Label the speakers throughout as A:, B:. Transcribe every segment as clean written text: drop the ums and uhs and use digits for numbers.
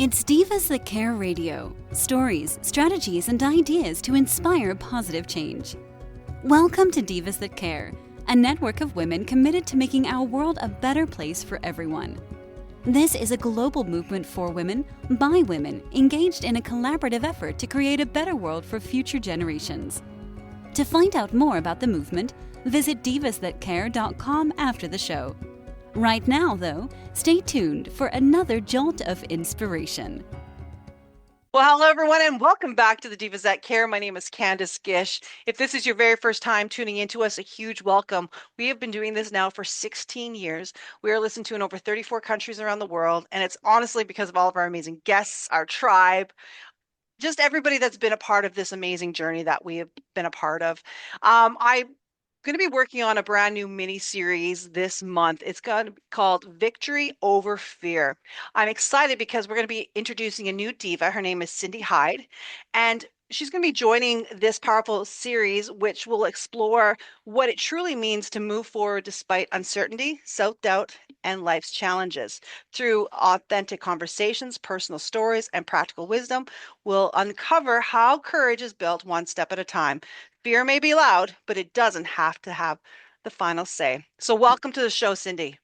A: It's Divas That Care Radio. Stories, strategies, and ideas to inspire positive change. Welcome to Divas That Care, a network of women committed to making our world a better place for everyone. This is a global movement for women, by women, engaged in a collaborative effort to create a better world for future generations. To find out more about the movement, visit divasthatcare.com after the show. Right now, though, stay tuned for another jolt of inspiration.
B: Well, hello, everyone, and welcome back to the Divas That Care. My name is Candace Gish. If this is your very first time tuning into us, a huge welcome. We have been doing this now for 16 years. We are listened to in over 34 countries around the world, and it's honestly because of all of our amazing guests, our tribe, just everybody that's been a part of this amazing journey that we have been a part of. I'm going to be working on a brand new mini series this month. It's going to be called Victory Over Fear. I'm excited because we're going to be introducing a new diva. Her name is Cindy Hyde, and she's going to be joining this powerful series, which will explore what it truly means to move forward despite uncertainty, self-doubt, and life's challenges. Through authentic conversations, personal stories, and practical wisdom, we'll uncover how courage is built one step at a time. Fear may be loud, but it doesn't have to have the final say. So welcome to the show, Cindy.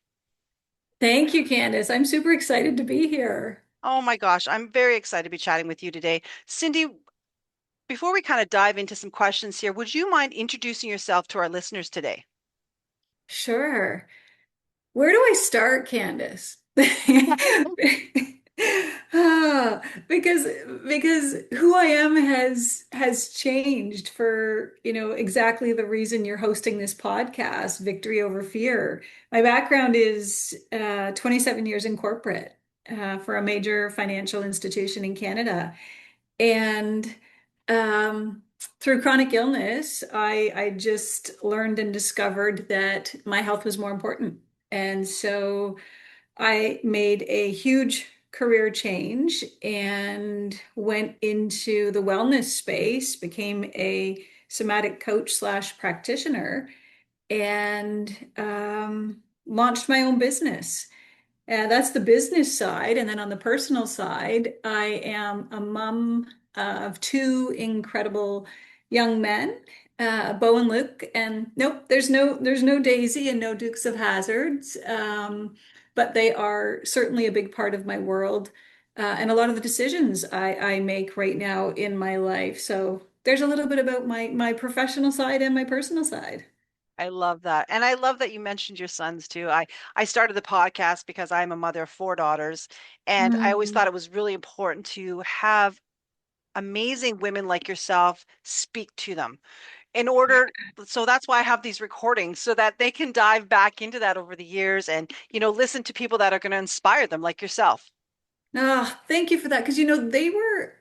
C: Thank you, Candace. I'm super excited to be here.
B: Oh my gosh, I'm very excited to be chatting with you today. Cindy, before we kind of dive into some questions here, would you mind introducing yourself to our listeners today?
C: Sure. Where do I start, Candace? Ah, because who I am has changed for, exactly the reason you're hosting this podcast, Victory Over Fear. My background is 27 years in corporate for a major financial institution in Canada. And through chronic illness, I just learned and discovered that my health was more important. And so I made a huge career change and went into the wellness space, became a somatic coach slash practitioner, and launched my own business. That's the business side. And then on the personal side, I am a mom of two incredible young men, Bo and Luke. And nope, there's no Daisy and no Dukes of Hazards. But they are certainly a big part of my world, and a lot of the decisions I make right now in my life. So there's a little bit about my professional side and my personal side.
B: I love that. And I love that you mentioned your sons too. I started the podcast because I'm a mother of four daughters, and I always
C: Mm.
B: thought it was really important to have amazing women like yourself speak to them in order. So that's why I have these recordings so that they can dive back into that over the years and, listen to people that are going to inspire them like yourself.
C: Ah, thank you for that. Because, they were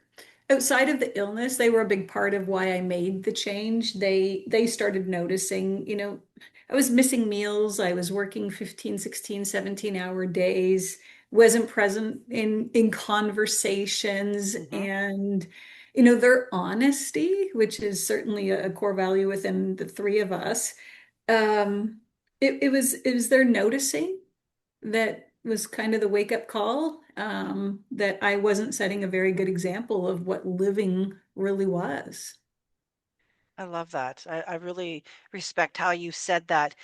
C: outside of the illness, they were a big part of why I made the change. They started noticing, I was missing meals. I was working 15, 16, 17-hour days, wasn't present in conversations,
B: Hmm.
C: and their honesty, which is certainly a core value within the three of us. It was their noticing that was kind of the wake up call, that I wasn't setting a very good example of what living really was.
B: I love that. I really respect how you said that.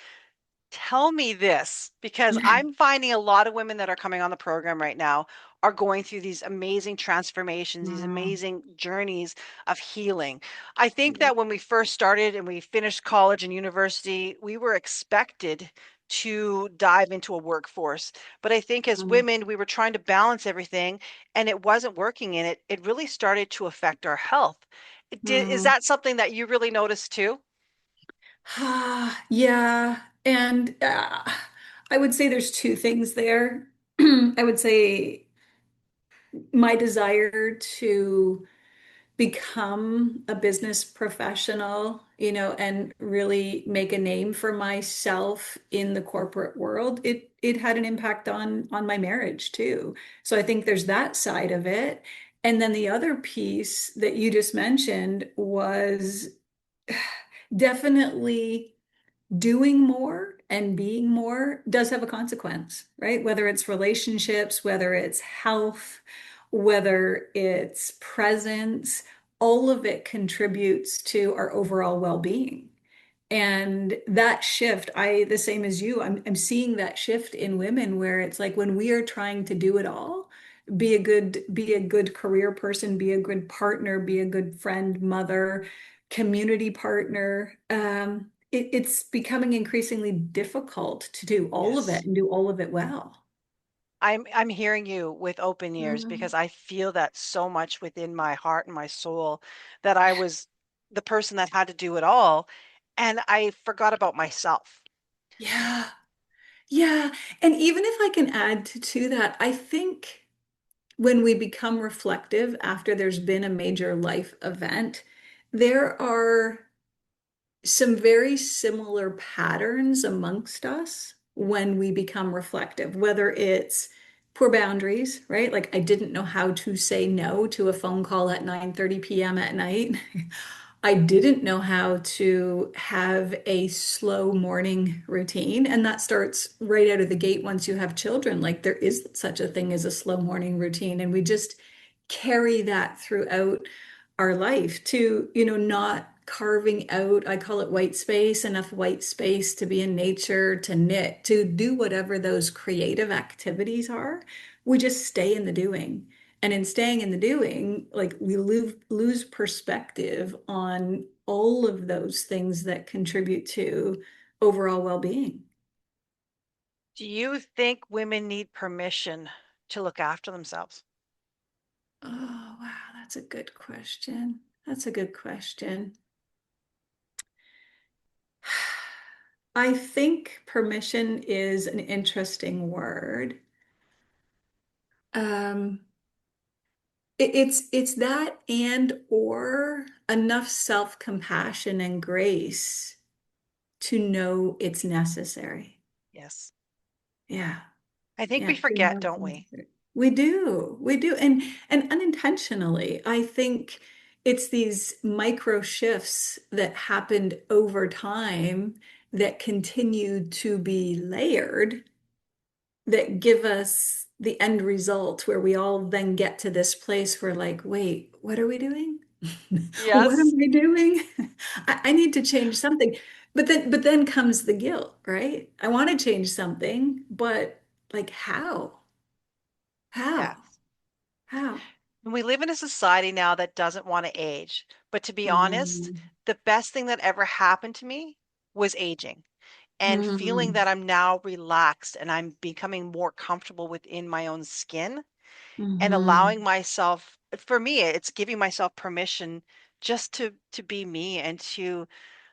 B: Tell me this, because I'm finding a lot of women that are coming on the program right now are going through these amazing transformations, these
C: Mm,
B: amazing journeys of healing. I think that when we first started and we finished college and university, we were expected to dive into a workforce. But I think as
C: mm,
B: women, we were trying to balance everything and it wasn't working, and it really started to affect our health. Is
C: mm.
B: that something that you really noticed too?
C: Yeah, and I would say there's two things there. I would say my desire to become a business professional, and really make a name for myself in the corporate world, it had an impact on my marriage too. So I think there's that side of it. And then the other piece that you just mentioned was definitely doing more and being more does have a consequence, right? Whether it's relationships, whether it's health, whether it's presence, all of it contributes to our overall well-being. And that shift, the same as you, I'm seeing that shift in women where it's like when we are trying to do it all, be a good career person, be a good partner, be a good friend, mother, community partner, it's becoming increasingly difficult to do all of it
B: Yes.
C: and do all of it well.
B: I'm hearing you with open ears
C: Mm.
B: because I feel that so much within my heart and my soul that I was the person that had to do it all and I forgot about myself.
C: Yeah. Yeah. And even if I can add to that, I think when we become reflective after there's been a major life event, there are some very similar patterns amongst us when we become reflective, whether it's poor boundaries, right? Like I didn't know how to say no to a phone call at 9:30 p.m. at night. I didn't know how to have a slow morning routine. And that starts right out of the gate once you have children. Like there is such a thing as a slow morning routine. And we just carry that throughout our life to, not carving out, I call it white space, enough white space to be in nature, to knit, to do whatever those creative activities are. We just stay in the doing. And in staying in the doing, like we lose perspective on all of those things that contribute to overall well-being.
B: Do you think women need permission to look after themselves?
C: Oh, wow, that's a good question. That's a good question. I think permission is an interesting word. Um, it's that and or enough self-compassion and grace to know it's necessary.
B: Yes.
C: Yeah.
B: I think
C: Yeah,
B: we
C: to
B: forget,
C: know it's
B: don't we?
C: necessary. We do, and unintentionally. I think it's these micro shifts that happened over time that continue to be layered that give us the end result where we all then get to this place where like, wait, what are we doing? What am
B: Yes.
C: I doing? I need to change something. But then comes the guilt, right? I want to change something, but like how? How?
B: Yes.
C: How?
B: And we live in a society now that doesn't want to age. But to be honest,
C: Mm,
B: the best thing that ever happened to me was aging and feeling
C: mm,
B: that I'm now relaxed and I'm becoming more comfortable within my own skin and allowing
C: mhm.
B: myself, for me, it's giving myself permission just to be me and to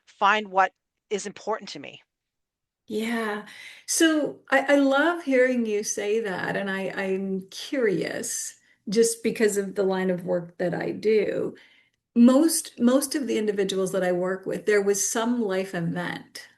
B: find what is important to me.
C: Yeah. So I love hearing you say that, and I'm curious just because of the line of work that I do. Most of the individuals that I work with, there was some life event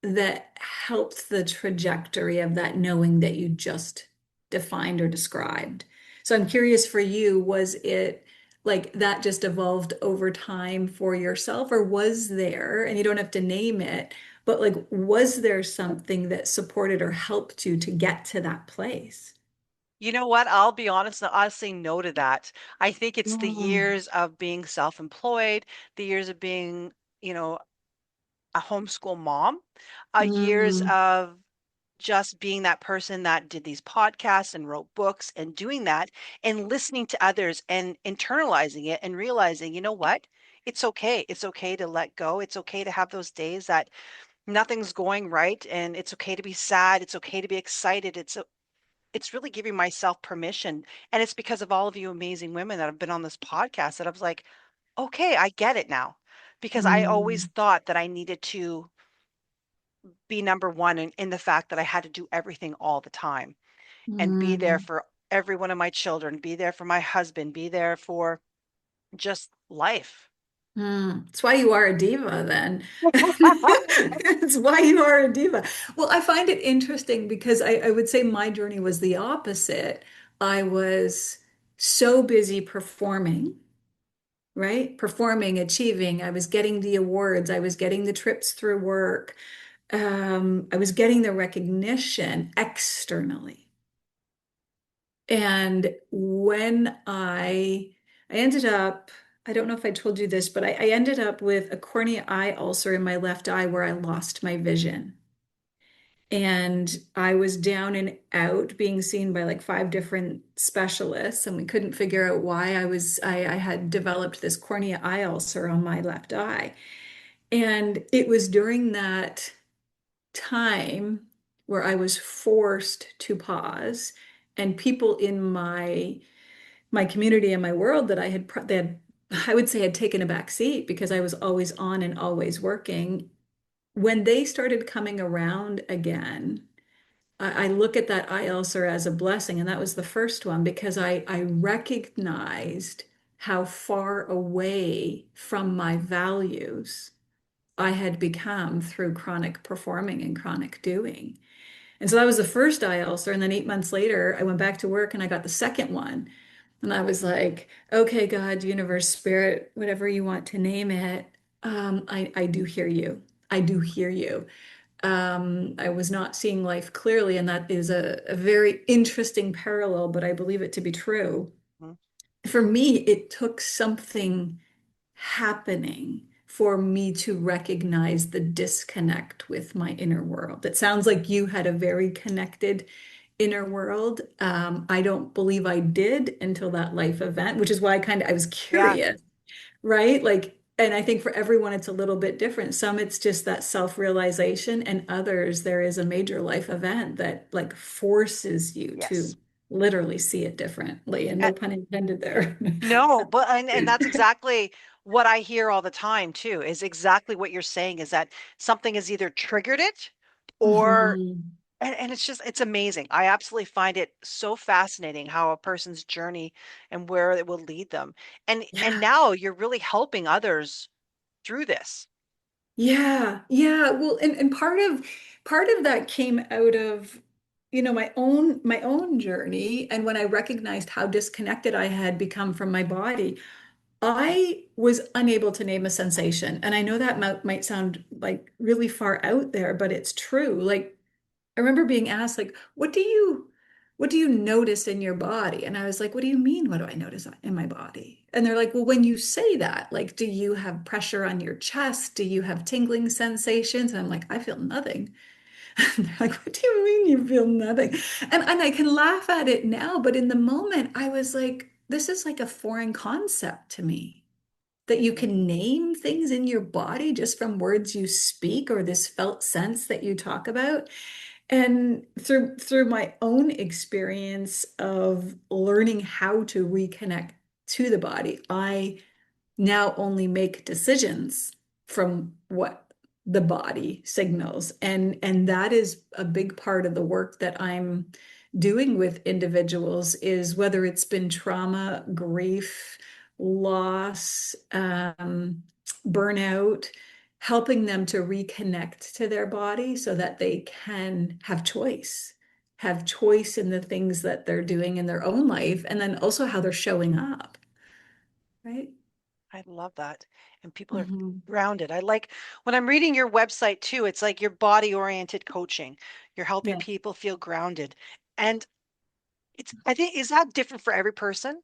C: that helped the trajectory of that knowing that you just defined or described. So I'm curious for you, was it like that just evolved over time for yourself, or was there, and you don't have to name it, but like, was there something that supported or helped you to get to that place?
B: You know what? I'll be honest, I'll say no to that. I think it's the
C: Mm,
B: years of being self-employed, the years of being, you know, a homeschool mom, years
C: mm,
B: of just being that person that did these podcasts and wrote books and doing that and listening to others and internalizing it and realizing, you know what? It's okay. It's okay to let go. It's okay to have those days that nothing's going right and it's okay to be sad. It's okay to be excited. It's really giving myself permission. And it's because of all of you amazing women that have been on this podcast that I was like, okay, I get it now. Because I always
C: mm,
B: thought that I needed to be number one in the fact that I had to do everything all the time and be there
C: mm,
B: for every one of my children, be there for my husband, be there for just life.
C: mm. That's why you are a diva then. It's why you are a diva. Well, I find it interesting because I would say my journey was the opposite. I was so busy performing, right? Performing, achieving. I was getting the awards. I was getting the trips through work. I was getting the recognition externally. And when I ended up, I don't know if I told you this, but I ended up with a cornea eye ulcer in my left eye where I lost my vision. And I was down and out being seen by like five different specialists, and we couldn't figure out why I had developed this cornea eye ulcer on my left eye. And it was during that time where I was forced to pause, and people in my community and my world that I would say had taken a back seat because I was always on and always working. When they started coming around again, I look at that eye ulcer as a blessing, and that was the first one because I recognized how far away from my values I had become through chronic performing and chronic doing. And so that was the first eye ulcer. And then 8 months later, I went back to work and I got the second one. And I was like, okay, God, universe, spirit, whatever you want to name it, I do hear you. I do hear you. I was not seeing life clearly, and that is a very interesting parallel, but I believe it to be true.
B: Mhm.
C: For me, it took something happening for me to recognize the disconnect with my inner world. It sounds like you had a very connected inner world. I don't believe I did until that life event, which is why I was
B: Yeah.
C: curious, right? Like, and I think for everyone it's a little bit different. Some it's just that self-realization, and others there is a major life event that like forces you
B: Yes.
C: to literally see it differently. And
B: Uh,
C: no pun intended there.
B: no, but and that's exactly what I hear all the time too, is exactly what you're saying is that something has either triggered it or
C: Mhm.
B: and it's just it's amazing. I absolutely find it so fascinating how a person's journey and where it will lead them. And
C: Yeah.
B: now you're really helping others through this.
C: Yeah. Yeah. Well, and part of that came out of, my own journey. And when I recognized how disconnected I had become from my body, I was unable to name a sensation. And I know that might sound like really far out there, but it's true. Like I remember being asked, like, what do you notice in your body? And I was like, what do you mean? What do I notice in my body? And they're like, well, when you say that, like, do you have pressure on your chest? Do you have tingling sensations? And I'm like, I feel nothing. And they're like, what do you mean you feel nothing? And I can laugh at it now, but in the moment, I was like, this is like a foreign concept to me. That you
B: Mm.
C: can name things in your body just from words you speak or this felt sense that you talk about. And through my own experience of learning how to reconnect to the body, I now only make decisions from what the body signals. And that is a big part of the work that I'm doing with individuals is whether it's been trauma, grief, loss, burnout, helping them to reconnect to their body so that they can have choice in the things that they're doing in their own life, and then also how they're showing up, right?
B: I love that. And people are
C: Mhm.
B: grounded. I like when I'm reading your website too, it's like your body oriented coaching. You're helping
C: Yeah,
B: people feel grounded. And it's, I think, is that different for every person?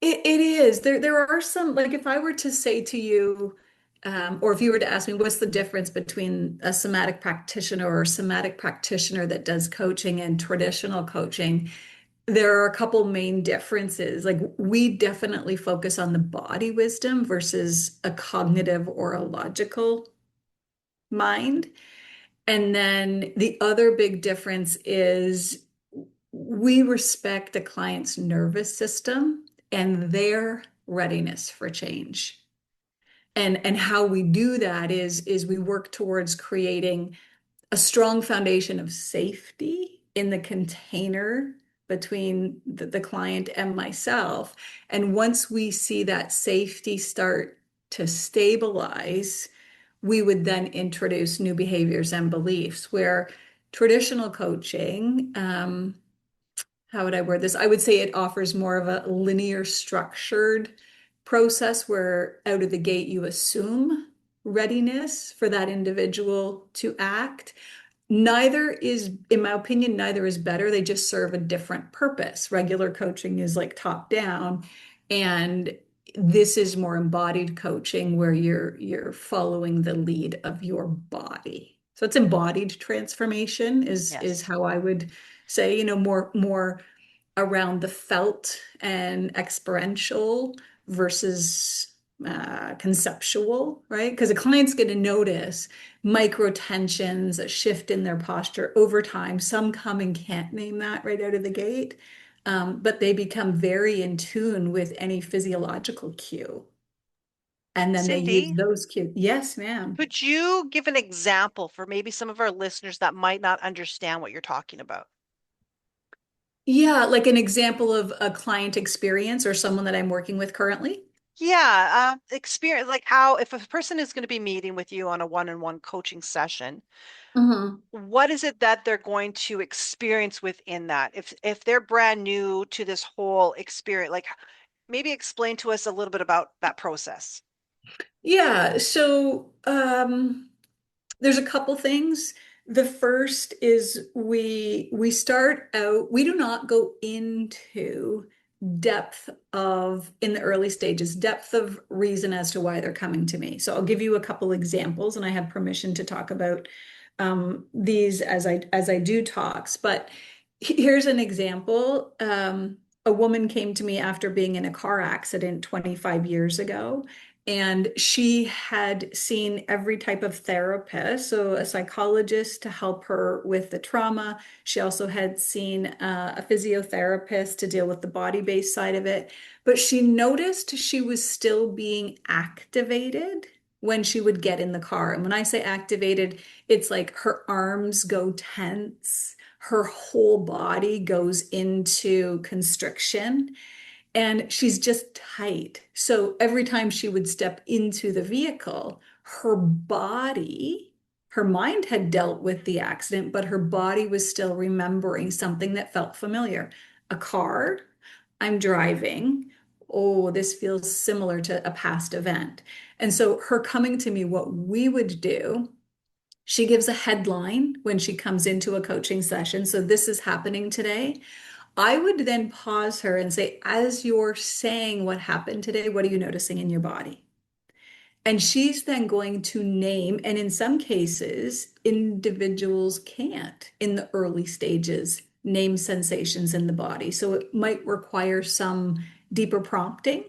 C: it is. There are some, like if I were to say to you, or if you were to ask me, what's the difference between a somatic practitioner or a somatic practitioner that does coaching and traditional coaching? There are a couple main differences. Like we definitely focus on the body wisdom versus a cognitive or a logical mind. And then the other big difference is we respect a client's nervous system and their readiness for change. And how we do that is we work towards creating a strong foundation of safety in the container between the client and myself. And once we see that safety start to stabilize, we would then introduce new behaviors and beliefs where traditional coaching, how would I word this? I would say it offers more of a linear structured process where out of the gate you assume readiness for that individual to act. Neither is, in my opinion, neither is better. They just serve a different purpose. Regular coaching is like top down, and this is more embodied coaching where you're following the lead of your body. So it's embodied transformation is
B: Yes.
C: how I would say, more around the felt and experiential versus conceptual, right? Because a client's going to notice micro tensions, a shift in their posture over time. Some come and can't name that right out of the gate, but they become very in tune with any physiological cue. And then they use
B: Cindy,
C: those cues. Yes, ma'am.
B: could you give an example for maybe some of our listeners that might not understand what you're talking about?
C: Yeah, like an example of a client experience or someone that I'm working with currently.
B: Yeah, experience like how if a person is going to be meeting with you on a one-on-one coaching session,
C: Mhm.
B: what is it that they're going to experience within that? If they're brand new to this whole experience, like maybe explain to us a little bit about that process.
C: Yeah, so there's a couple things. The first is we start out, we do not go into depth of in the early stages, depth of reason as to why they're coming to me. So I'll give you a couple examples, and I have permission to talk about these as I do talks. But here's an example. A woman came to me after being in a car accident 25 years ago. And she had seen every type of therapist, so a psychologist to help her with the trauma. She also had seen a physiotherapist to deal with the body-based side of it. But she noticed she was still being activated when she would get in the car. And when I say activated, it's like her arms go tense, her whole body goes into constriction and she's just tight. So every time she would step into the vehicle, her body, her mind had dealt with the accident, but her body was still remembering something that felt familiar. A car, I'm driving. Oh, this feels similar to a past event. And so her coming to me, what we would do, she gives a headline when she comes into a coaching session. So this is happening today. I would then pause her and say, as you're saying what happened today, what are you noticing in your body? And she's then going to name, and in some cases, individuals can't in the early stages name sensations in the body. So it might require some deeper prompting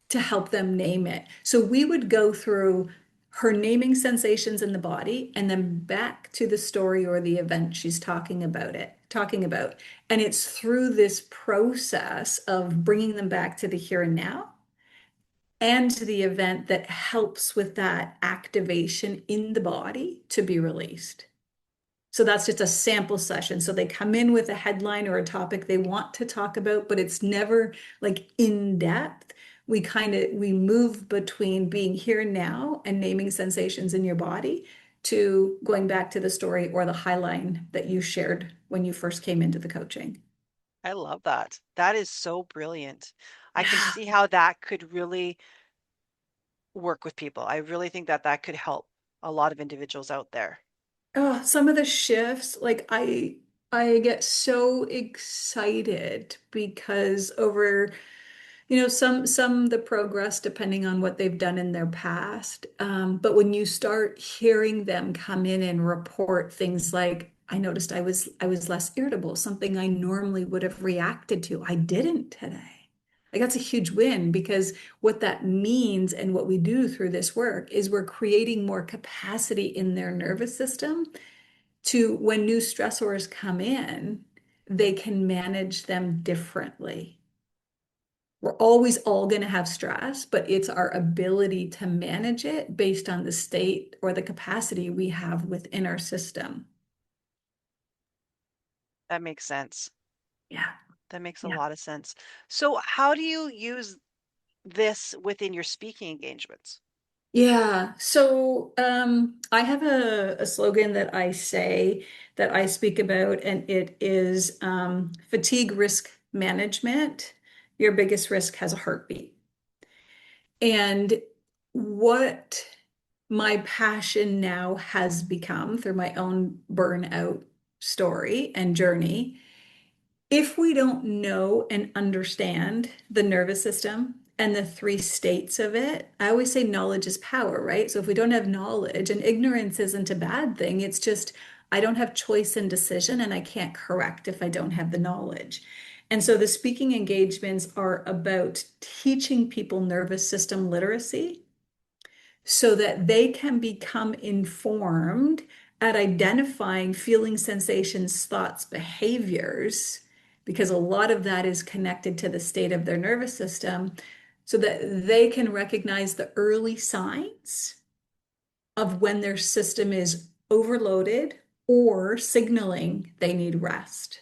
C: to help them name it. So we would go through her naming sensations in the body and then back to the story or the event she's talking about. And it's through this process of bringing them back to the here and now and to the event that helps with that activation in the body to be released. So that's just a sample session. So they come in with a headline or a topic they want to talk about, but it's never like in depth. We move between being here and now and naming sensations in your body to going back to the story or the highline that you shared when you first came into the coaching.
B: I love that. That is so brilliant. I can
C: Yeah.
B: see how that could really work with people. I really think that that could help a lot of individuals out there.
C: Oh, some of the shifts, like I get so excited because over some the progress depending on what they've done in their past. But when you start hearing them come in and report things like, I noticed I was less irritable, something I normally would have reacted to. I didn't today. Like that's a huge win because what that means and what we do through this work is we're creating more capacity in their nervous system to when new stressors come in, they can manage them differently. We're always all going to have stress, but it's our ability to manage it based on the state or the capacity we have within our system.
B: That makes sense.
C: Yeah.
B: That makes a
C: Yeah.
B: lot of sense. So, how do you use this within your speaking engagements?
C: Yeah. So I have a slogan that I say that I speak about, and it is fatigue risk management. Your biggest risk has a heartbeat. And what my passion now has become through my own burnout story and journey. If we don't know and understand the nervous system and the three states of it, I always say knowledge is power, right? So if we don't have knowledge, and ignorance isn't a bad thing, it's just I don't have choice and decision, and I can't correct if I don't have the knowledge. And so the speaking engagements are about teaching people nervous system literacy so that they can become informed at identifying feelings, sensations, thoughts, behaviors, because a lot of that is connected to the state of their nervous system, so that they can recognize the early signs of when their system is overloaded or signaling they need rest.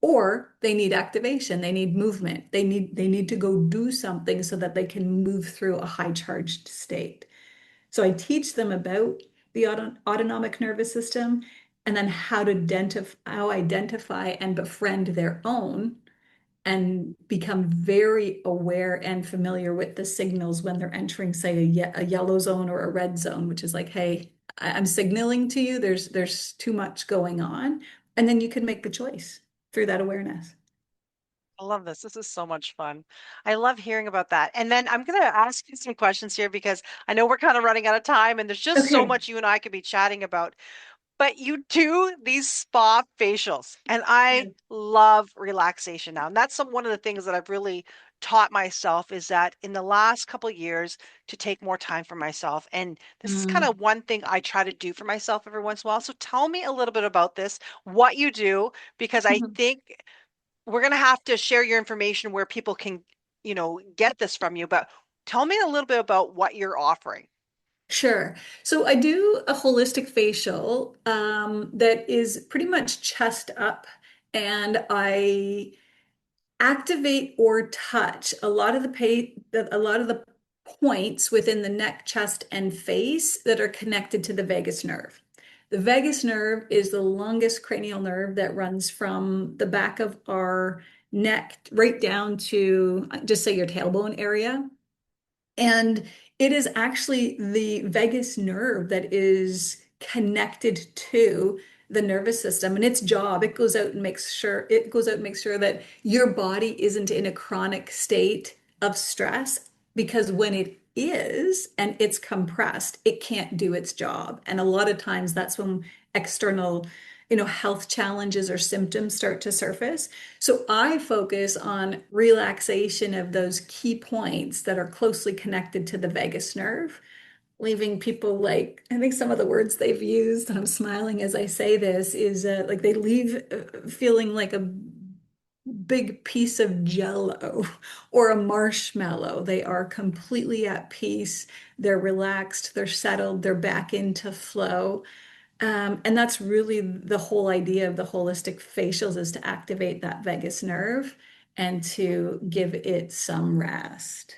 C: Or they need activation, they need movement, they need to go do something so that they can move through a high charged state. So I teach them about the autonomic nervous system and then how identify and befriend their own and become very aware and familiar with the signals when they're entering, say, a yellow zone or a red zone, which is like, hey, I'm signaling to you there's too much going on. And then you can make the choice through that awareness.
B: I love this. This is so much fun. I love hearing about that. And then I'm going to ask you some questions here because I know we're kind of running out of time and there's just so
C: Okay.
B: much you and I could be chatting about. But you do these spa facials, and I
C: Yeah.
B: love relaxation now. And that's one of the things that I've really taught myself is that in the last couple of years to take more time for myself. And this is kind
C: Mm.
B: of one thing I try to do for myself every once in a while. So tell me a little bit about this, what you do, because I think we're going to have to share your information where people can, get this from you. But tell me a little bit about what you're offering.
C: Sure. So I do a holistic facial that is pretty much chest up, and I activate or touch a lot of the points within the neck, chest, and face that are connected to the vagus nerve. The vagus nerve is the longest cranial nerve that runs from the back of our neck right down to just say your tailbone area. And it is actually the vagus nerve that is connected to the nervous system, and its job, it goes out and makes sure that your body isn't in a chronic state of stress, because when it is and it's compressed, it can't do its job. And a lot of times that's when external, health challenges or symptoms start to surface. So I focus on relaxation of those key points that are closely connected to the vagus nerve, leaving people like, I think some of the words they've used, and I'm smiling as I say this, is like they leave feeling like a big piece of jello or a marshmallow. They are completely at peace, they're relaxed, they're settled, they're back into flow. And that's really the whole idea of the holistic facials, is to activate that vagus nerve and to give it some rest.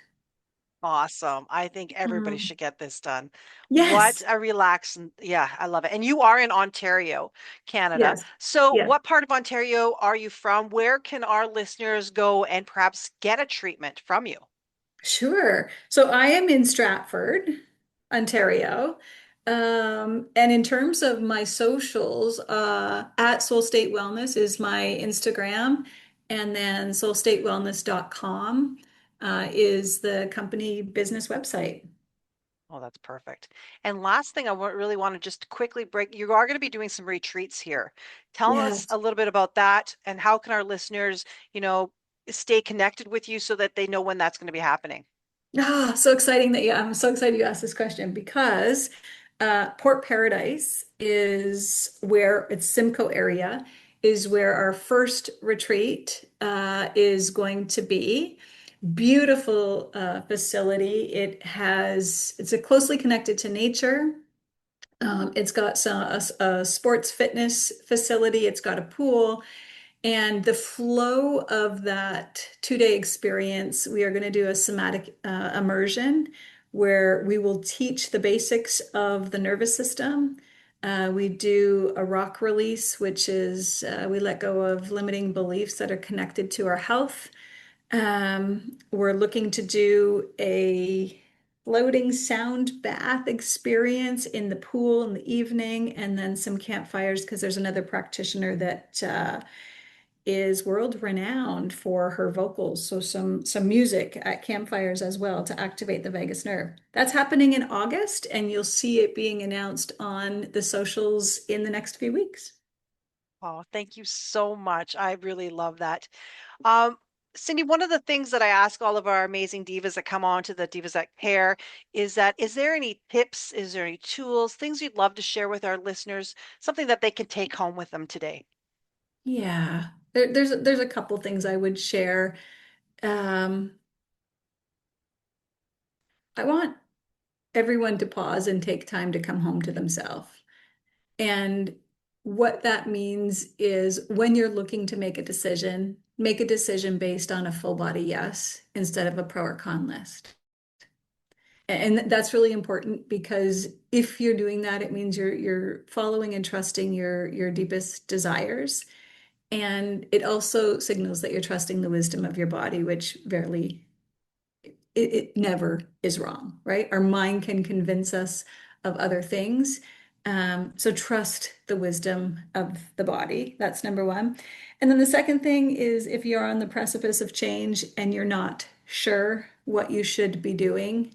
B: Awesome. I think everybody
C: Mm.
B: should get this done. What
C: Yes,
B: a relaxing. Yeah, I love it. And you are in Ontario, Canada.
C: yes,
B: So,
C: yes.
B: what part of Ontario are you from? Where can our listeners go and perhaps get a treatment from you?
C: Sure. So I am in Stratford, Ontario. And in terms of my socials, at Soul State Wellness is my Instagram, and then soulstatewellness.com is the company business website.
B: Oh, that's perfect. And last thing, really want to just quickly break. You are going to be doing some retreats here. Tell us
C: Yes.
B: a little bit about that and how can our listeners, stay connected with you so that they know when that's going to be happening.
C: Ah, so exciting that I'm so excited you asked this question, because Port Paradise is where it's Simcoe area is where our first retreat is going to be. Beautiful facility. It's a closely connected to nature. It's got a sports fitness facility. It's got a pool. And the flow of that 2 day experience, we are going to do a somatic immersion where we will teach the basics of the nervous system. We do a rock release, which is we let go of limiting beliefs that are connected to our health. We're looking to do a floating sound bath experience in the pool in the evening, and then some campfires because there's another practitioner that is world renowned for her vocals. So some music at campfires as well to activate the vagus nerve. That's happening in August, and you'll see it being announced on the socials in the next few weeks.
B: Oh, thank you so much. I really love that. Um, Cindy, one of the things that I ask all of our amazing divas that come on to the Divas That Care is that, is there any tips, is there any tools, things you'd love to share with our listeners, something that they can take home with them today?
C: Yeah, there's a couple things I would share. Um, I want everyone to pause and take time to come home to themselves. And what that means is when you're looking to make a decision based on a full body yes instead of a pro or con list. And that's really important because if you're doing that, it means you're following and trusting your deepest desires. And it also signals that you're trusting the wisdom of your body, which it never is wrong, right? Our mind can convince us of other things. So trust the wisdom of the body. That's number one. And then the second thing is if you're on the precipice of change and you're not sure what you should be doing,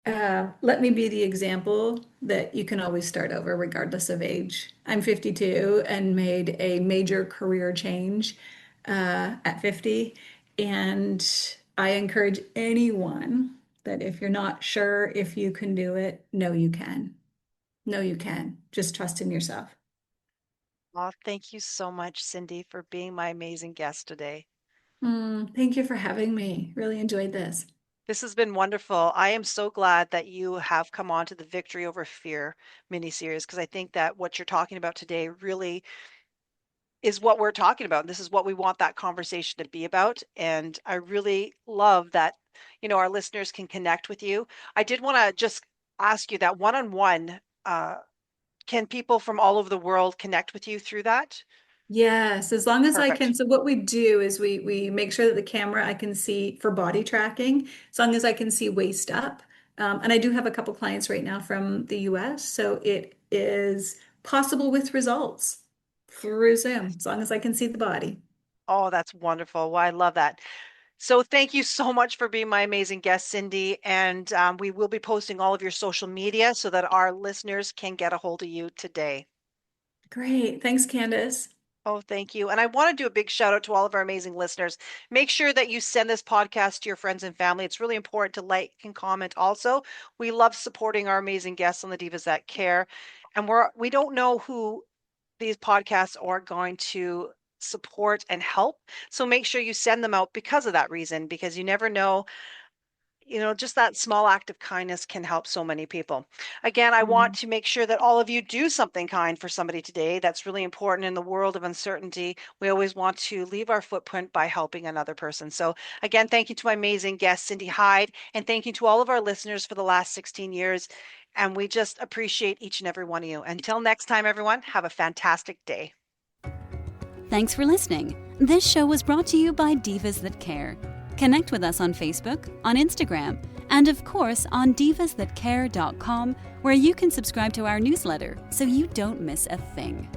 C: let me be the example that you can always start over regardless of age. I'm 52 and made a major career change at 50. And I encourage anyone that if you're not sure if you can do it, know you can. Know you can. Just trust in yourself.
B: Oh, thank you so much, Cindy, for being my amazing guest today.
C: Thank you for having me. Really enjoyed this.
B: This has been wonderful. I am so glad that you have come on to the Victory Over Fear miniseries because I think that what you're talking about today really is what we're talking about. This is what we want that conversation to be about. And I really love that, our listeners can connect with you. I did want to just ask you that one-on-one, can people from all over the world connect with you through that?
C: Yes, as long as I can.
B: Perfect.
C: So what we do is we make sure that the camera I can see for body tracking, as long as I can see waist up. And I do have a couple clients right now from the US, so it is possible with results through Zoom, as long as I can see the body.
B: Oh, that's wonderful. Well, I love that. So thank you so much for being my amazing guest, Cindy. And we will be posting all of your social media so that our listeners can get a hold of you today.
C: Great. Thanks, Candace.
B: Oh, thank you. And I want to do a big shout out to all of our amazing listeners. Make sure that you send this podcast to your friends and family. It's really important to like and comment also. We love supporting our amazing guests on the Divas That Care. And we don't know who these podcasts are going to support and help. So make sure you send them out because of that reason, because you never know, just that small act of kindness can help so many people. Again, I want
C: Mhm.
B: to make sure that all of you do something kind for somebody today. That's really important in the world of uncertainty. We always want to leave our footprint by helping another person. So again, thank you to my amazing guest, Cindy Hyde, and thank you to all of our listeners for the last 16 years. And we just appreciate each and every one of you. Until next time, everyone, have a fantastic day.
A: Thanks for listening. This show was brought to you by Divas That Care. Connect with us on Facebook, on Instagram, and of course on divasthatcare.com, where you can subscribe to our newsletter so you don't miss a thing.